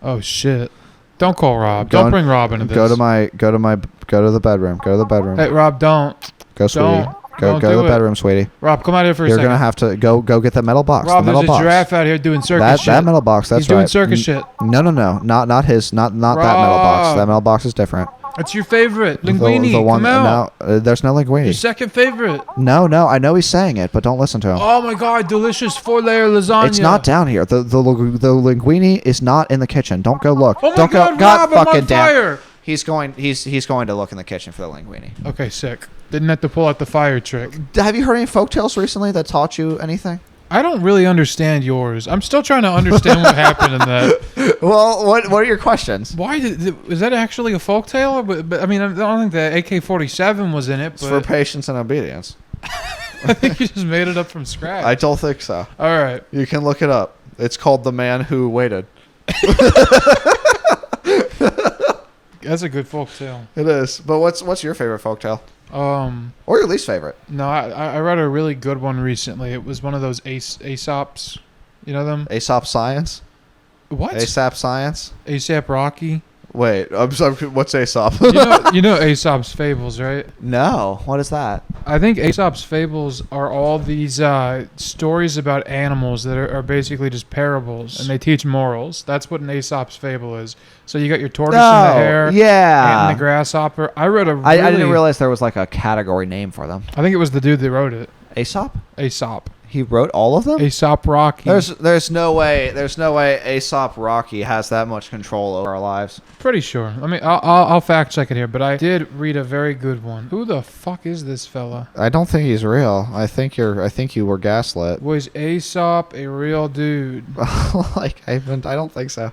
Oh, shit. Don't call Rob. Don't bring Rob into this. Go to the bedroom. Go to the bedroom. Hey, Rob, don't. Go, sweetie. Go to the bedroom, sweetie. Rob, come out here for a second. You're going to have to go get that metal box. Rob, the metal there's box. a giraffe out here doing circus shit. That metal box, that's right. He's doing circus shit. No. Not his. Not that metal box. That metal box is different. It's your favorite. Linguini, the one, come out. No, there's no linguini. Your second favorite. No, I know he's saying it, but don't listen to him. Oh my god, delicious 4-layer lasagna. It's not down here. The linguini is not in the kitchen. Don't go look. Oh my don't god, go. Rob, I'm fucking on fire. Damn. He's going to look in the kitchen for the linguini. Okay, sick. Didn't have to pull out the fire trick. Have you heard any folktales recently that taught you anything? I don't really understand yours. I'm still trying to understand what happened in that. Well, what are your questions? Why is that actually a folktale? But I mean, I don't think the AK-47 was in it. But It's for patience and obedience. I think you just made it up from scratch. I don't think so. All right. You can look it up. It's called The Man Who Waited. That's a good folktale. It is. But what's your favorite folktale? Or your least favorite? No, I read a really good one recently. It was one of those Aesop's. You know them? Aesop Science? What? Aesop Science? ASAP Rocky. Wait, I'm sorry, what's Aesop? you know Aesop's Fables, right? No. What is that? I think Aesop's Fables are all these stories about animals that are basically just parables, and they teach morals. That's what an Aesop's Fable is. So you got your tortoise and the hare, yeah, and the grasshopper. I didn't realize there was like a category name for them. I think it was the dude that wrote it. Aesop? Aesop. He wrote all of them? Aesop Rocky. There's no way Aesop Rocky has that much control over our lives. Pretty sure. I'll fact check it here, but I did read a very good one. Who the fuck is this fella? I don't think he's real. I think you were gaslit. Was Aesop a real dude? I don't think so.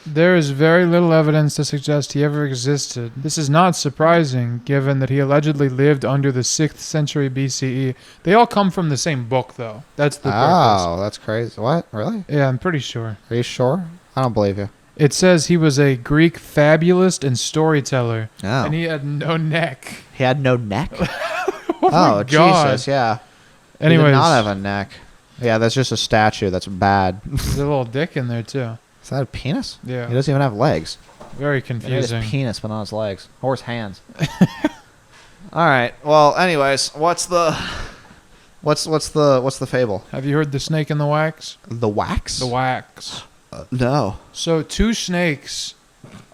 There is very little evidence to suggest he ever existed. This is not surprising, given that he allegedly lived under the 6th century BCE. They all come from the same book, though. That's the purpose. Oh, that's crazy. What? Really? Yeah, I'm pretty sure. Are you sure? I don't believe you. It says he was a Greek fabulist and storyteller. Oh. And he had no neck. He had no neck? Oh, God. Jesus, yeah. Anyways. He did not have a neck. Yeah, that's just a statue. That's bad. There's a little dick in there, too. Is that a penis? Yeah. He doesn't even have legs. Very He confusing. has his penis, but not his legs. Or his hands. All right. Well, anyways, what's the fable? Have you heard the snake in the wax? The wax? The wax. No. So 2 snakes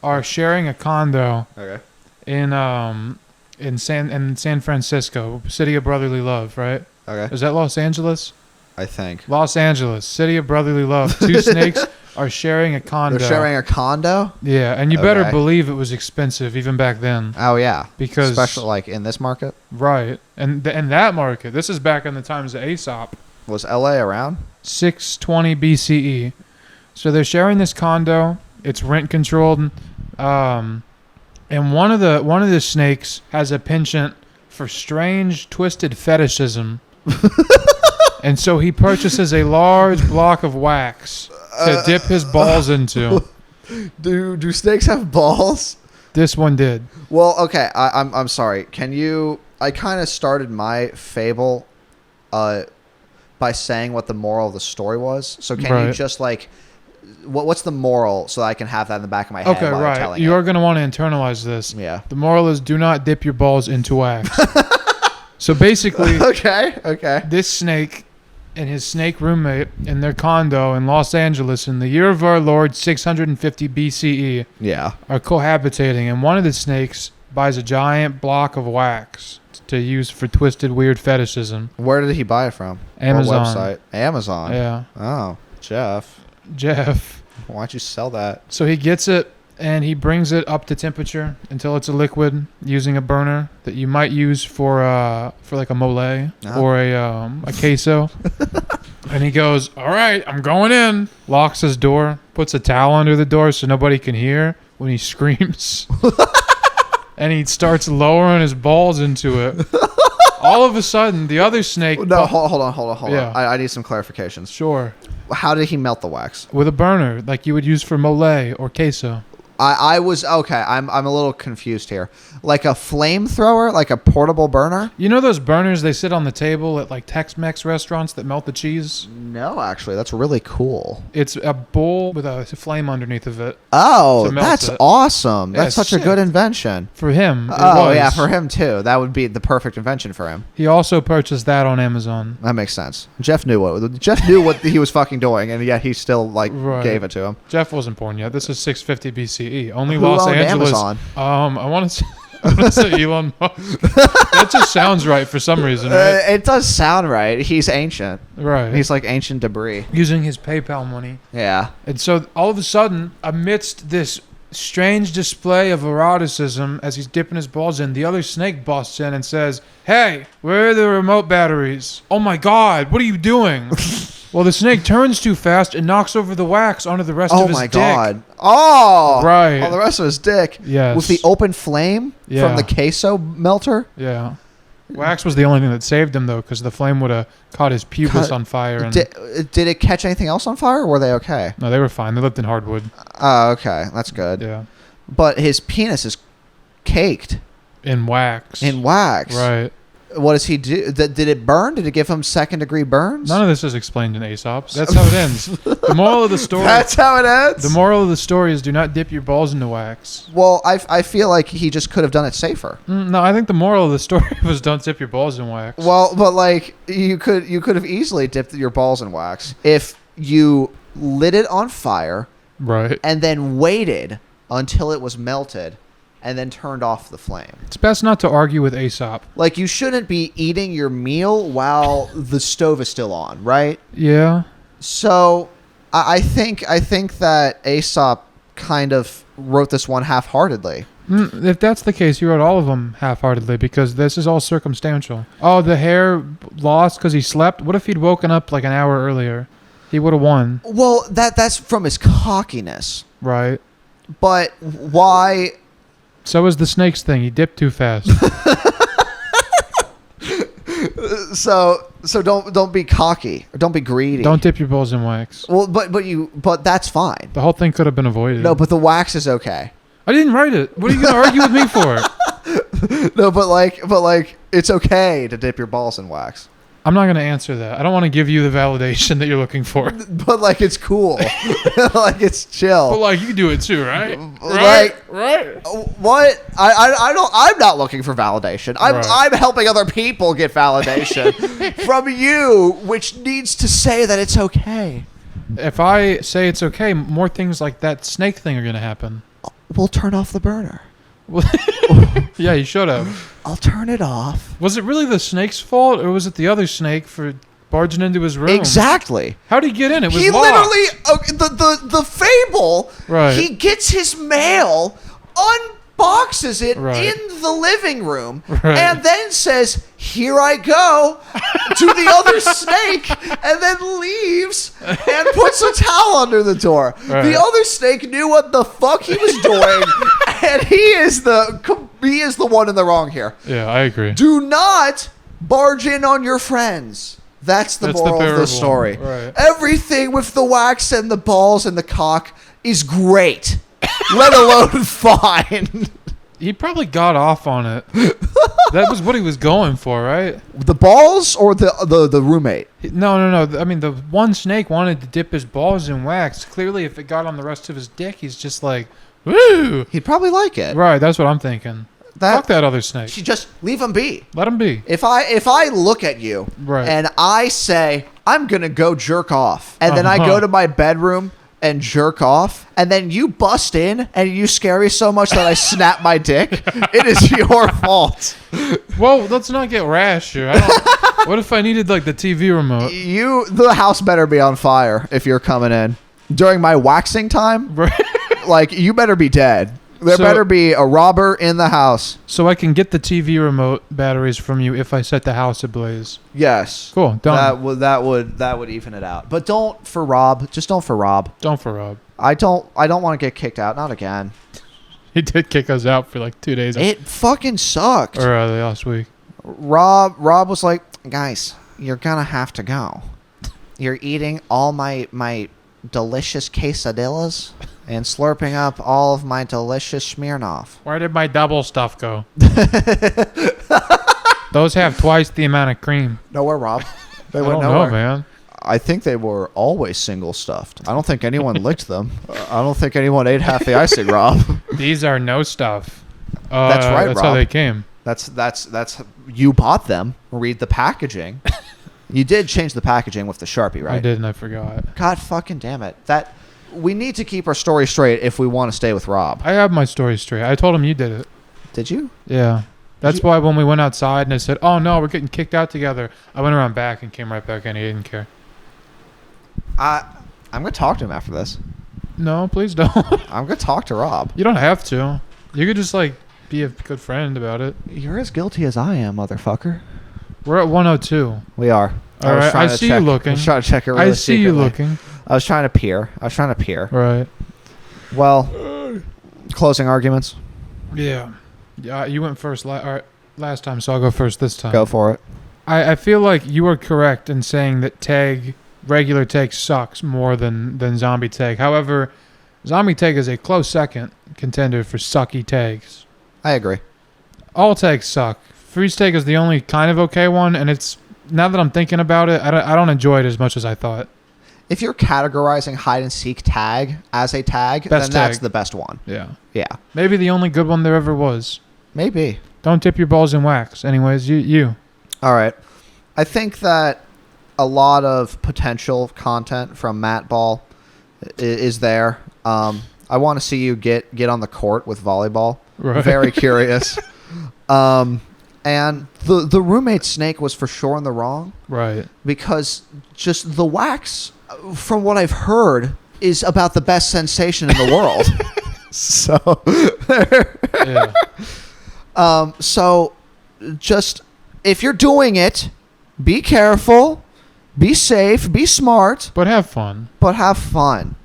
are sharing a condo Okay. in San Francisco, city of brotherly love, right? Okay. Is that Los Angeles? I think. Los Angeles, city of brotherly love. 2 snakes are sharing a condo. They're sharing a condo? Yeah, and you better Okay. believe it was expensive even back then. Oh, yeah. Because especially like in this market? Right. And in that market, this is back in the times of Aesop. Was LA around? 620 BCE. So they're sharing this condo. It's rent controlled. And one of the snakes has a penchant for strange, twisted fetishism. And so he purchases a large block of wax to dip his balls into. Do snakes have balls? This one did. Well, okay. I'm sorry. Can you? I kind of started my fable, by saying what the moral of the story was. So can you just like, what's the moral so I can have that in the back of my head? Okay, while right. Telling You it? are going to want to internalize this. Yeah. The moral is do not dip your balls into wax. So basically, Okay. this snake and his snake roommate in their condo in Los Angeles in the year of our Lord 650 BCE Yeah. are cohabitating, and one of the snakes buys a giant block of wax to use for twisted, weird fetishism. Where did he buy it from? Amazon. What website? Amazon. Yeah. Oh, Jeff. Why'd you sell that? So he gets it and he brings it up to temperature until it's a liquid using a burner that you might use for like a mole or a queso. And he goes, "All right, I'm going in." Locks his door, puts a towel under the door so nobody can hear when he screams. And he starts lowering his balls into it. All of a sudden, the other snake... No, hold on. Yeah. I need some clarifications. Sure. How did he melt the wax? With a burner, like you would use for mole or queso. I was okay. I'm a little confused here. Like a flamethrower, like a portable burner? You know those burners they sit on the table at like Tex-Mex restaurants that melt the cheese? No, actually, that's really cool. It's a bowl with a flame underneath of it. Oh, To melt that's it. awesome. Yeah, That's such sick. a good invention. For him, it Oh, was. yeah, for him too. That would be the perfect invention for him. He also purchased that on Amazon. That makes sense. Jeff knew what he was fucking doing, and yet he still Right. gave it to him. Jeff wasn't born yet. This is 650 BCE. Only Who Los owned Angeles. Amazon? I want to say Elon Musk. That just sounds right for some reason, right? It does sound right. He's ancient. Right. He's like ancient debris. Using his PayPal money. Yeah. And so all of a sudden, amidst this strange display of eroticism as he's dipping his balls in, the other snake busts in and says, "Hey, where are the remote batteries? Oh my God, what are you doing?" Well, the snake turns too fast and knocks over the wax onto the rest Oh of his my dick. god. Oh. Right. On the rest of his dick. Yes. With the open flame Yeah. from the queso melter. Yeah. Wax was the only thing that saved him, though, because the flame would have caught his pubis on fire. And Did it catch anything else on fire, or were they okay? no, they were fine. They lived in hardwood. Oh, okay. That's good. Yeah. But his penis is caked In wax. in wax. Right. What does he do? Did it burn? Did it give him second-degree burns? None of this is explained in Aesop's. That's how it ends. The moral of the story. That's how it ends? The moral of the story is do not dip your balls into wax. Well, I feel like he just could have done it safer. No, I think the moral of the story was don't dip your balls in wax. Well, but like you could have easily dipped your balls in wax if you lit it on fire Right. and then waited until it was melted and then turned off the flame. It's best not to argue with Aesop. Like you shouldn't be eating your meal while the stove is still on, right? Yeah. So I think that Aesop kind of wrote this one half-heartedly. If that's the case, you wrote all of them half-heartedly because this is all circumstantial. Oh, the hair lost because he slept? What if he'd woken up like an hour earlier? He would have won. Well, that's from his cockiness. Right. But why? So is the snakes thing. He dipped too fast. So don't be cocky or don't be greedy. Don't dip your balls in wax. Well, but that's fine. The whole thing could have been avoided. No, but the wax is okay. I didn't write it. What are you going to argue with me for? No, but like it's okay to dip your balls in wax. I'm not going to answer that. I don't want to give you the validation that you're looking for. But like it's cool. Like it's chill. But like you do it too, right? Like- right. What? I don't. I'm not looking for validation. Right. I'm helping other people get validation from you, which needs to say that it's okay. If I say it's okay, more things like that snake thing are going to happen. We'll turn off the burner. Yeah, you should have. I'll turn it off. Was it really the snake's fault, or was it the other snake for barging into his room? Exactly. How'd he get in? It was He locked. literally the fable. Right. He gets his mail, unboxes it Right. in the living room, Right. and then says, "Here I go," to the other snake, and then leaves and puts a towel under the door. Right. The other snake knew what the fuck he was doing And he is the one in the wrong here. Yeah, I agree. Do not barge in on your friends. That's the moral of the parable. story. Right. Everything with the wax and the balls and the cock is great, let alone fine. He probably got off on it. That was what he was going for, right? The balls or the roommate? No. I mean, the one snake wanted to dip his balls in wax. Clearly, if it got on the rest of his dick, he's just like, woo! He'd probably like it. Right, that's what I'm thinking. Fuck that other snake. You just leave him be. Let him be. If I look at you Right. and I say I'm gonna go jerk off, and then I go to my bedroom and jerk off, and then you bust in and you scare me so much that I snap my dick, it is your fault. Well, let's not get rash here. What if I needed like the TV remote? The house better be on fire if you're coming in during my waxing time. Right. Like, you better be dead. There better be a robber in the house. So I can get the TV remote batteries from you if I set the house ablaze. Yes. Cool. Done. That would even it out. But don't for Rob. Just don't for Rob. Don't for Rob. I don't want to get kicked out. Not again. He did kick us out for like 2 days. It fucking sucked. Or last week. Rob was like, guys, you're gonna have to go. You're eating all my delicious quesadillas and slurping up all of my delicious Smirnoff. Where did my double stuff go? Those have twice the amount of cream. Nowhere, Rob. They I went don't nowhere. know, man. I think they were always single stuffed. I don't think anyone licked them. I don't think anyone ate half the icing, Rob. These are no stuff. That's right, That's Rob. how they came. That's you bought them. Read the packaging. You did change the packaging with the Sharpie, right? I did, and I forgot. God fucking damn it. We need to keep our story straight if we want to stay with Rob. I have my story straight. I told him you did it. Did you? Yeah. That's why when we went outside and I said, oh no, we're getting kicked out together, I went around back and came right back in. He didn't care. I'm going to talk to him after this. No, please don't. I'm going to talk to Rob. You don't have to. You could just like be a good friend about it. You're as guilty as I am, motherfucker. We're at 102. We are. All right, I see you looking. I was trying to check it really I see you secretly. looking. I was trying to peer. Right. Well, closing arguments. Yeah. Yeah, you went first last time, so I'll go first this time. Go for it. I feel like you are correct in saying that regular tag sucks more than zombie tag. However, zombie tag is a close second contender for sucky tags. I agree. All tags suck. Freeze tag is the only kind of okay one, and it's, now that I'm thinking about it, I don't enjoy it as much as I thought. If you're categorizing hide and seek tag as a tag, Best then that's tag. the best one. Yeah. Yeah. Maybe the only good one there ever was. Maybe. Don't dip your balls in wax. Anyways, you. All right. I think that a lot of potential content from Matt Ball is there. I want to see you get on the court with volleyball. Right. Very curious. And the roommate snake was for sure in the wrong. Right. Because just the wax, from what I've heard, is about the best sensation in the world. So, Yeah. so just if you're doing it, be careful, be safe, be smart, But have fun. but have fun.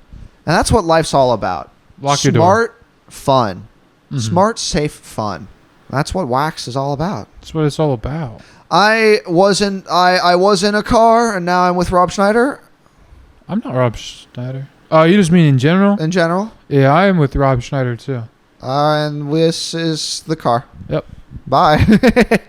And that's what life's all about. Lock your door. Smart, fun. Mhm. Smart, safe, fun. That's what wax is all about. That's what it's all about. I was in a car, and now I'm with Rob Schneider I'm not Rob Schneider. Oh, you just mean in general? in general. Yeah, I am with Rob Schneider too. And this is the car. Yep. Bye.